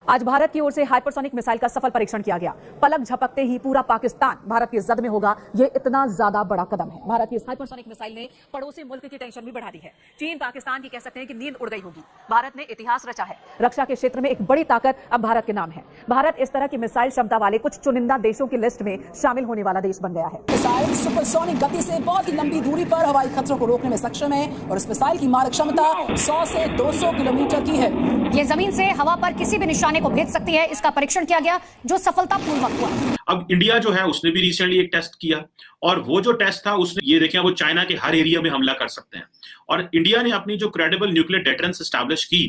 आज भारत की ओर से हाइपरसोनिक मिसाइल का सफल परीक्षण किया गया। पलक झपकते ही पूरा पाकिस्तान भारत की जद में होगा। ये इतना ज्यादा बड़ा कदम है। भारत की इस हाइपरसोनिक मिसाइल ने पड़ोसी मुल्क की टेंशन भी बढ़ा दी है। चीन पाकिस्तान की कह सकते हैं कि नींद उड़ गई होगी। भारत ने इतिहास रचा है। रक्षा के क्षेत्र में एक बड़ी ताकत अब भारत के नाम है। भारत इस तरह की मिसाइल क्षमता वाले कुछ चुनिंदा देशों की लिस्ट में शामिल होने वाला देश बन गया है। मिसाइल सुपरसोनिक गति से बहुत ही लंबी दूरी पर हवाई खतरों को रोकने में सक्षम है और इस मिसाइल की मारक क्षमता 100 से 200 किलोमीटर की है। ये जमीन से हवा पर किसी भी निशाने को भेज सकती है। इसका परीक्षण किया गया जो सफलतापूर्वक हुआ। अब इंडिया जो है उसने भी रिसेंटली एक टेस्ट किया और वो जो टेस्ट था उसने ये देखा वो चाइना के हर एरिया में हमला कर सकते हैं और इंडिया ने अपनी जो क्रेडिबल न्यूक्लियर डेटरेंस एस्टैब्लिश की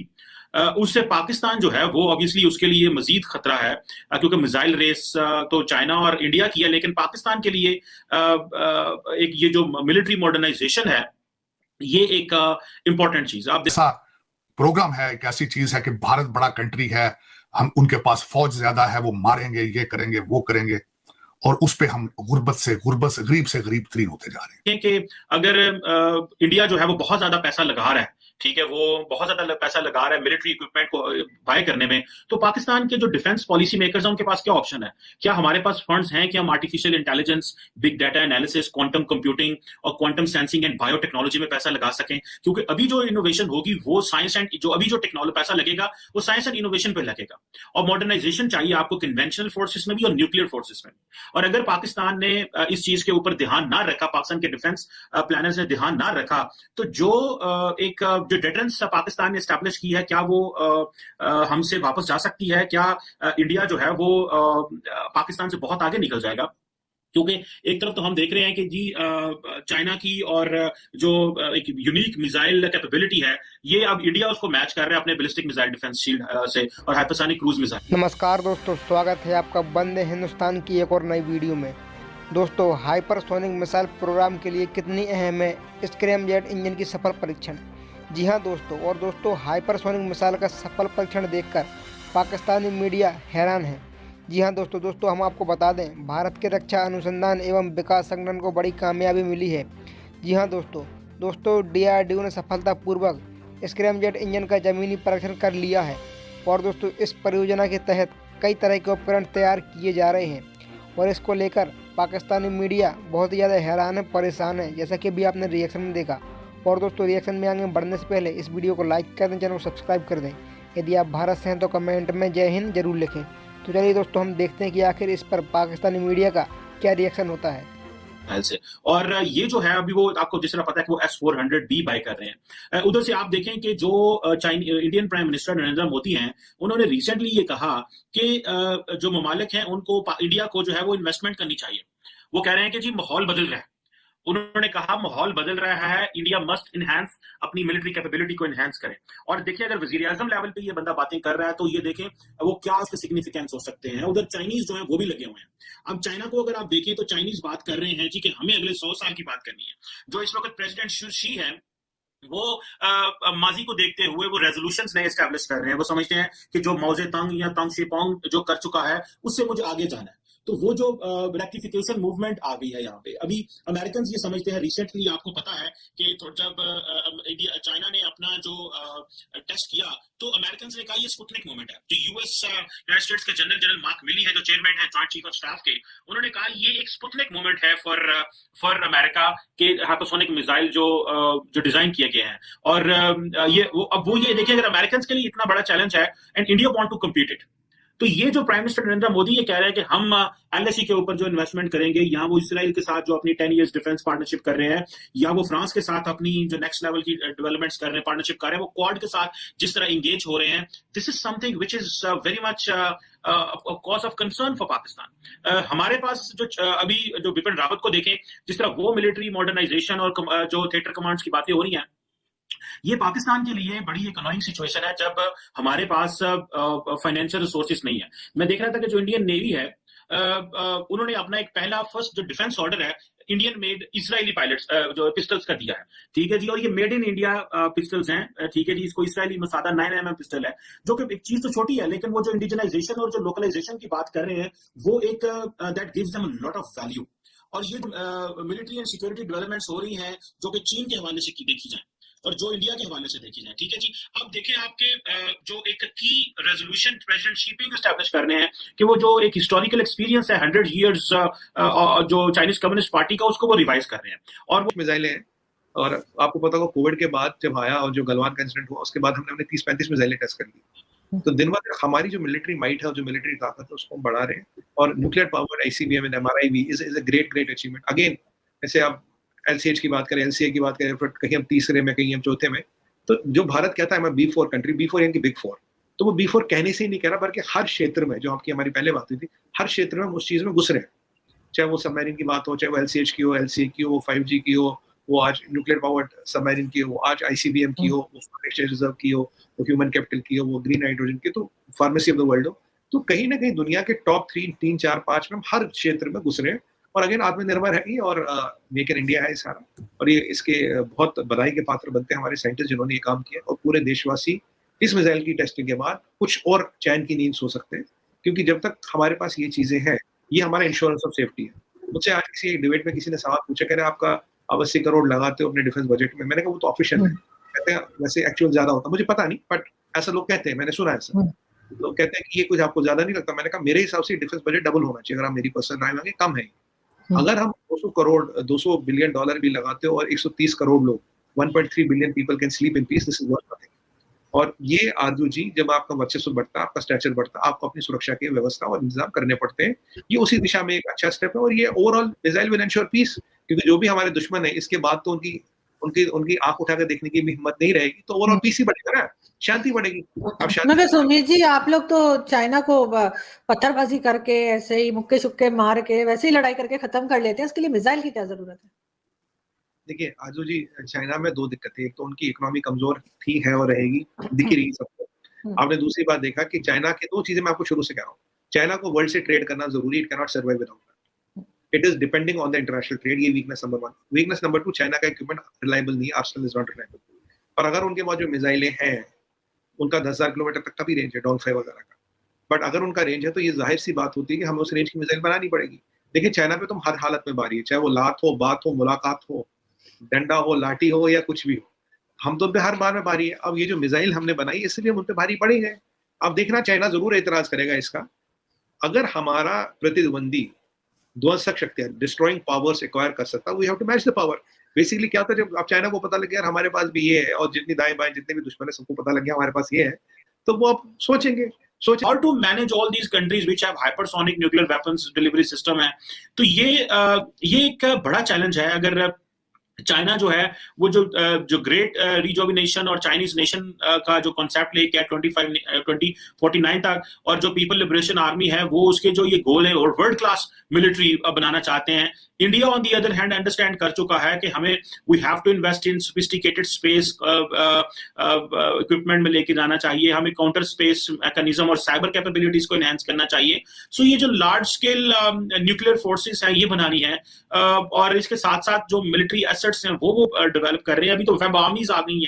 उससे पाकिस्तान जो है वो ऑब्वियसली उसके लिए मजीद खतरा है क्योंकि मिसाइल रेस तो चाइना और इंडिया की है लेकिन पाकिस्तान के लिए एक ये जो मिलिट्री मॉडर्नाइजेशन है ये एक इंपॉर्टेंट चीज आप ऐसा प्रोग्राम है, एक ऐसी चीज है कि भारत बड़ा कंट्री है, हम उनके पास फौज ज्यादा है, वो मारेंगे, ये करेंगे, वो करेंगे और उस पे हम गुर्बत से गरीब तरीन होते जा रहे हैं। कि अगर इंडिया जो है वो बहुत ज्यादा पैसा लगा रहा है, ठीक है, वो बहुत ज्यादा पैसा लगा रहा है मिलिट्री इक्विपमेंट को बाय करने में, तो पाकिस्तान के जो डिफेंस पॉलिसी मेकर्स हैं उनके पास क्या ऑप्शन है? क्या हमारे पास फंड्स हैं कि हम artificial intelligence, big data analysis, quantum computing और क्वांटम सेंसिंग एंड बायोटेक्नोलॉजी में पैसा लगा सकें? क्योंकि अभी जो इनोवेशन होगी वो साइंस एंड जो अभी जो टेक्नोलॉजी पैसा लगेगा वो साइंस एंड इनोवेशन पे लगेगा और मॉडर्नाइजेशन चाहिए आपको कन्वेंशनल फोर्सेस में भी और न्यूक्लियर फोर्सेस में। और अगर पाकिस्तान ने इस चीज के ऊपर ध्यान ना रखा, पाकिस्तान के डिफेंस प्लानर्स ने ध्यान ना रखा, तो जो एक जो डेटरेंस पाकिस्तान ने एस्टैब्लिश की है क्या वो हमसे वापस जा सकती है? क्या इंडिया जो है वो पाकिस्तान से बहुत आगे निकल जाएगा? क्योंकि एक तरफ तो हम देख रहे हैं कि जी चाइना की और जो एक यूनिक मिसाइल कैपेबिलिटी है ये अब इंडिया उसको मैच कर रहा है अपने बैलिस्टिक मिसाइल डिफेंस शील्ड से और हाइपरसोनिक क्रूज मिसाइल। नमस्कार दोस्तों, स्वागत है आपका वंदे हिंदुस्तान की एक और नई वीडियो में। दोस्तों, हाइपरसोनिक मिसाइल प्रोग्राम के लिए कितनी अहम है स्क्रैमजेट इंजन की सफल परीक्षण? जी हाँ दोस्तों, हाइपरसोनिक मिसाइल का सफल परीक्षण देखकर पाकिस्तानी मीडिया हैरान है। जी हाँ दोस्तों, हम आपको बता दें भारत के रक्षा अनुसंधान एवं विकास संगठन को बड़ी कामयाबी मिली है। जी हाँ दोस्तों, DRDO ने सफलतापूर्वक स्क्रैमजेट इंजन का ज़मीनी परीक्षण कर लिया है और दोस्तों इस परियोजना के तहत कई तरह के उपकरण तैयार किए जा रहे हैं और इसको लेकर पाकिस्तानी मीडिया बहुत ही ज़्यादा हैरान है, परेशान है, जैसा कि अभी आपने रिएक्शन में देखा। और दोस्तों रिएक्शन में आगे बढ़ने से पहले इस वीडियो को लाइक कर दें, चैनल को सब्सक्राइब कर दें। यदि आप भारत से हैं तो कमेंट में जय हिंद जरूर लिखें। तो चलिए दोस्तों हम देखते हैं कि आखिर इस पर पाकिस्तानी मीडिया का क्या रिएक्शन होता है। से और ये जो है अभी वो आपको जिस तरह पता है कि वो S-400B बाय कर रहे हैं। उधर से आप देखें कि जो Indian prime minister Narendra Modi हैं उन्होंने रिसेंटली ये कहा कि जो ममालिक हैं उनको इंडिया को जो है वो इन्वेस्टमेंट करनी चाहिए। वो कह रहे हैं कि जी माहौल बदल रहा है। उन्होंने कहा माहौल बदल रहा है, इंडिया मस्ट इनहैंस अपनी मिलिट्री कैपेबिलिटी को इनहैंस करे। और देखिए अगर वजीर आजम लेवल पे ये बंदा बातें कर रहा है तो ये देखें वो क्या उसके सिग्निफिकेंस हो सकते हैं। उधर चाइनीज जो है वो भी लगे हुए हैं। अब चाइना को अगर आप देखें तो चाइनीज बात कर रहे हैं जी कि हमें अगले 100 साल की बात करनी है। जो इस वक्त प्रेसिडेंट शी है वो माजी को देखते हुए वो रेजोल्यूशंस नए एस्टैब्लिश कर रहे हैं। वो समझते हैं कि जो मौजे तंग या तंग शेपोंग जो कर चुका है उससे मुझे आगे जाना है। तो वो जो रेक्टिफिकेशन मूवमेंट आ गई है यहाँ पे। अभी अमेरिकन ये समझते हैं, रिसेंटली आपको पता है कि जब चाइना ने अपना जो टेस्ट किया तो अमेरिकन ने कहा ये स्पुतनिक मूवमेंट है। जो यूनाइटेड स्टेट्स के जनरल मार्क मिली है जो चेयरमैन है जॉइंट चीफ ऑफ स्टाफ के, उन्होंने कहा ये एक स्पुतनिक मूवमेंट है फॉर अमेरिका के हाइपरसोनिक मिसाइल जो डिजाइन किए गए हैं। और अब वो ये देखिए अगर अमेरिकन के लिए इतना बड़ा चैलेंज है and India want to compete it, तो ये जो प्राइम मिनिस्टर नरेंद्र मोदी ये कह रहे हैं कि हम LSE के ऊपर जो इन्वेस्टमेंट करेंगे, यहाँ वो इसराइल के साथ जो अपनी 10 इयर्स डिफेंस पार्टनरशिप कर रहे हैं या वो फ्रांस के साथ अपनी जो नेक्स्ट लेवल की डेवलपमेंट्स कर रहे हैं, पार्टनरशिप कर रहे हैं, वो क्वाड के साथ जिस तरह इंगेज हो रहे हैं, this is something which is very much cause of concern for Pakistan. हमारे पास जो अभी जो बिपिन रावत को देखें, जिस तरह वो मिलिट्री मॉडर्नाइजेशन और जो थिएटर कमांड्स की बातें हो रही हैं, ये पाकिस्तान के लिए बड़ी एक अनोइंग सिचुएशन है जब हमारे पास फाइनेंशियल रिसोर्सेज नहीं है। मैं देख रहा था कि जो इंडियन नेवी है उन्होंने अपना एक पहला फर्स्ट जो डिफेंस ऑर्डर है इंडियन मेड इजरायली पायलट्स जो पिस्टल्स का दिया है, ठीक है जी। और ये मेड इन इंडिया पिस्टल्स हैं, ठीक है जी। इसको इजरायली मसादा 9mm पिस्टल है जो कि एक चीज तो छोटी है, लेकिन वो जो इंडिजनाइजेशन और जो लोकलाइजेशन की बात कर रहे हैं वो एक that gives them a lot of value. और ये मिलिट्री एंड सिक्योरिटी डेवलपमेंट्स हो रही हैं जो कि चीन के हवाले से की देखी जाए और जो इंडिया के हवाले से देखी जाए। ठीक है जी, अब देखें आपके जो एक की रेजोल्यूशन प्रेसिडेंट शीपिंग एस्टैब्लिश करने हैं कि वो जो एक हिस्टोरिकल एक्सपीरियंस है 100 years जो चाइनीज कम्युनिस्ट पार्टी का, उसको वो रिवाइज कर रहे हैं। और वो मिसाइलें हैं, और आपको पता होगा कोविड के बाद जब आया और जो गलवान का इंसिडेंट हुआ, उसके बाद हमने 30-35 मिसाइलें टेस्ट कर ली। तो दिन भर हमारी जो मिलिट्री माइट है और जो मिलिट्री ताकत है उसको हम बढ़ा रहे हैं, और nuclear power ICBM and MRIV is a great achievement. Again जैसे आप LCH की बात करें, LCA की बात करें, कहीं हम तीसरे में, कहीं हम चौथे में, तो जो भारत कहता है मैं B4 कंट्री, B4 यानी कि बिग 4, तो वो B4 कहने से ही नहीं कह रहा, बल्कि हर क्षेत्र में, जो आपकी हमारी पहले बात हुई थी, हर क्षेत्र में हम उस चीज में घुस रहे हैं। चाहे वो सबमरीन की बात हो, चाहे वो LCH की हो, LCA की हो, 5G की हो, वो आज न्यूक्लियर पावर्ड सबमरीन की हो, आज ICBM की हो, वो एक्सचेंज रिजर्व की हो, वो ह्यूमन कैपिटल की हो, वो ग्रीन हाइड्रोजन की, तो फार्मेसी ऑफ द वर्ल्ड हो, तो कहीं ना कहीं दुनिया के टॉप 3, 4, 5 में हम हर क्षेत्र में घुस रहे हैं। और अगेन आत्मनिर्भर है ये, और मेक इन इंडिया है सारा, और ये इसके बहुत बधाई के पात्र बनते हैं हमारे साइंटिस्ट जिन्होंने ये काम किया, और पूरे देशवासी इस मिसाइल की टेस्टिंग के बाद कुछ और चैन की नींद सो सकते हैं, क्योंकि जब तक हमारे पास ये चीजें हैं, ये हमारा इंश्योरेंस ऑफ सेफ्टी है। मुझसे आज किसी डिबेट में किसी ने सवाल पूछा, कह रहे आपका आप 80 करोड़ लगाते हो अपने डिफेंस बजट में। मैंने कहा वो तो ऑफिशियल है, कहते हैं वैसे एक्चुअल ज्यादा होता, मुझे पता नहीं, बट ऐसा लोग कहते हैं, मैंने सुना है ऐसा। लोग कहते हैं कि ये कुछ आपको ज्यादा नहीं लगता। मैंने कहा मेरे हिसाब से डिफेंस बजट डबल होना चाहिए, अगर आप मेरी पर्सनल राय मांगे, कम है। अगर हम 200 बिलियन डॉलर भी लगाते हो और 130 करोड़ लोग, 1.3 billion people can sleep in peace, this is worth nothing. और ये आरजू जी, जब आपका वर्चस्व बढ़ता है, आपका स्टैचर बढ़ता है, आपको अपनी सुरक्षा की व्यवस्था और इंतजाम करने पड़ते हैं। ये उसी दिशा में एक अच्छा स्टेप है, और ये overall missile will ensure peace, क्योंकि जो भी हमारे दुश्मन है, इसके बाद तो उनकी आंख उठाकर देखने की भी हिम्मत नहीं रहेगी, तो ओवरऑल पीस ही बढ़ेगा ना, शांति बढ़ेगी। अब शांति, सुमित जी, आप लोग तो चाइना को पत्थरबाजी करके, ऐसे ही मुक्के शुक्के मार के, वैसे ही लड़ाई करके खत्म कर लेते हैं, इसके लिए मिसाइल की क्या जरूरत है? देखिए आजू जी, चाइना में दो दिक्कतें, एक तो उनकी इकोनॉमी कमजोर थी, है और रहेगी, दिख रही सबको। आपने दूसरी बात देखा कि चाइना के दो चीजें मैं आपको शुरू से कह रहा हूँ, चाइना को वर्ल्ड से ट्रेड करना जरूरी, it can not survive without that, it is depending on the international trade. ये weakness number 1। Weakness number 2, China का इक्विपमेंट रिलायबल नहीं, आर्सेनल इज नॉट रिलायबल। और अगर उनके पास जो मिसाइलें हैं, उनका 10,000 किलोमीटर तक का भी रेंज है, डोंगफाई वगैरह का, बट अगर उनका रेंज है तो ये जाहिर सी बात होती है कि हमें उस रेंज की मिसाइल बनानी पड़ेगी। देखिए चाइना पे तुम हर हालत में भारी है, चाहे वो लात हो, बात हो, मुलाकात हो, डंडा हो, लाठी हो, या कुछ भी हो, हम तो उन पे हर बार में भारी है। अब ये जो मिसाइल हमने बनाई, इसलिए हम उन पे भारी पड़ेंगे। अब देखना चाइना जरूर एतराज करेगा इसका। अगर हमारा प्रतिद्वंदी ध्वंसक शक्तियां, डिस्ट्रॉइंग पावर्स एक्वायर कर सकता, we have to match the power. Basically क्या होता है, जब अब चाइना को पता लग गया हमारे पास भी ये है, और जितनी दाएं बाएं जितने भी दुश्मन है सबको पता लग गया हमारे पास ये है, तो वो अब सोचेंगे how to manage all these countries which have hypersonic nuclear weapons delivery system है। तो ये एक बड़ा चैलेंज है। अगर चाइना जो है वो जो ग्रेट रिजोविनेशन और चाइनीज नेशन का जो कॉन्सेप्ट लेके 2049 तक, और जो पीपल लिबरेशन आर्मी है वो उसके जो ये गोल है और वर्ल्ड क्लास मिलिट्री बनाना चाहते हैं। India on the other hand understand कर चुका है कि हमें we have to invest in sophisticated space equipment में लेके जाना चाहिए, हमें काउंटर स्पेस मैकेनिज्म और साइबर कैपेबिलिटीज को एनहांस करना चाहिए। सो ये जो लार्ज स्केल न्यूक्लियर फोर्सेस हैं ये बनानी है, और इसके साथ साथ जो मिलिट्री एसेट्स हैं वो डेवलप कर रहे हैं। अभी तो वेब आर्मीज आ गई हैं।